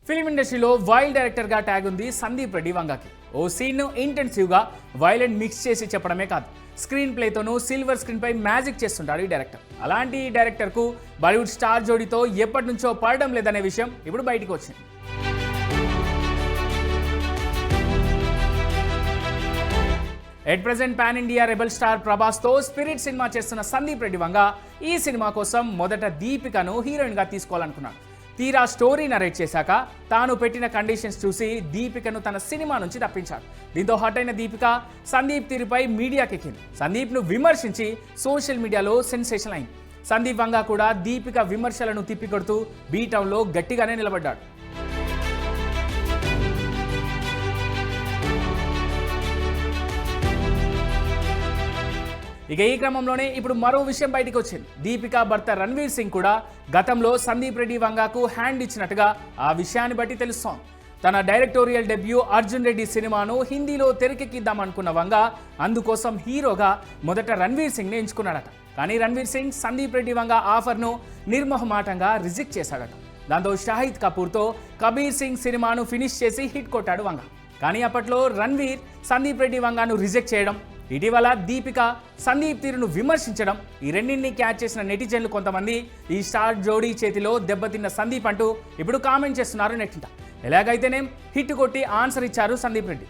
Film ఇండస్ట్రీలో wild డైరెక్టర్గా tag ఉంది సందీప్ రెడ్డి వంగకి. ఓ సీన్ను ఇంటెన్సివ్గా వైలెంట్ మిక్స్ చేసి చెప్పడమే కాదు, స్క్రీన్ ప్లేతోనూ సిల్వర్ స్క్రీన్పై మ్యాజిక్ చేస్తుంటాడు ఈ డైరెక్టర్. అలాంటి ఈ డైరెక్టర్కు బాలీవుడ్ స్టార్ జోడీతో ఎప్పటి నుంచో పడడం లేదనే విషయం ఇప్పుడు బయటికి వచ్చింది. At present pan India rebel star ప్రభాస్తో స్పిరిట్ సినిమా చేస్తున్న సందీప్ రెడ్డి వంగ ఈ సినిమా కోసం మొదట దీపికను హీరోయిన్గా తీసుకోవాలనుకున్నాడు. తీరా స్టోరీ నరేట్ చేశాక తాను పెట్టిన కండిషన్స్ చూసి దీపికను తన సినిమా నుంచి తప్పించాడు. దీంతో హట్ అయిన దీపిక సందీప్ తీరుపై మీడియాకెక్కింది. సందీప్ను విమర్శించి సోషల్ మీడియాలో సెన్సేషన్ అయింది. సందీప్ వంగ కూడా దీపిక విమర్శలను తిప్పికొడుతూ బీటౌన్లో గట్టిగానే నిలబడ్డాడు. ఇక ఈ క్రమంలోనే ఇప్పుడు మరో విషయం బయటకు వచ్చింది. దీపిక భర్త రణ్వీర్ సింగ్ కూడా గతంలో సందీప్ రెడ్డి వంగకు హ్యాండ్ ఇచ్చినట్టుగా ఆ విషయాన్ని బట్టి తెలుస్తోంది. తన డైరెక్టోరియల్ డెబ్యూ అర్జున్ రెడ్డి సినిమాను హిందీలో తెరకెక్కిద్దామనుకున్న వంగ అందుకోసం హీరోగా మొదట రణ్వీర్ సింగ్ని ఎంచుకున్నాడట. కానీ రణ్వీర్ సింగ్ సందీప్ రెడ్డి వంగ ఆఫర్ను నిర్మోహమాటంగా రిజెక్ట్ చేశాడట. దాంతో షాహిద్ కపూర్తో కబీర్ సింగ్ సినిమాను ఫినిష్ చేసి హిట్ కొట్టాడు వంగ. కానీ అప్పట్లో రణ్వీర్ సందీప్ రెడ్డి వంగను రిజెక్ట్ చేయడం, ఇటీవల దీపిక సందీప్ తీరును విమర్శించడం, ఈ రెండింటిని క్యాచ్ చేసిన నెటిజన్లు కొంతమంది ఈ స్టార్ జోడీ చేతిలో దెబ్బతిన్న సందీప్ అంటూ ఇప్పుడు కామెంట్ చేస్తున్నారు నెట్టింట. ఎలాగైతేనేం హిట్ కొట్టి ఆన్సర్ ఇచ్చారు సందీప్ రెడ్డి.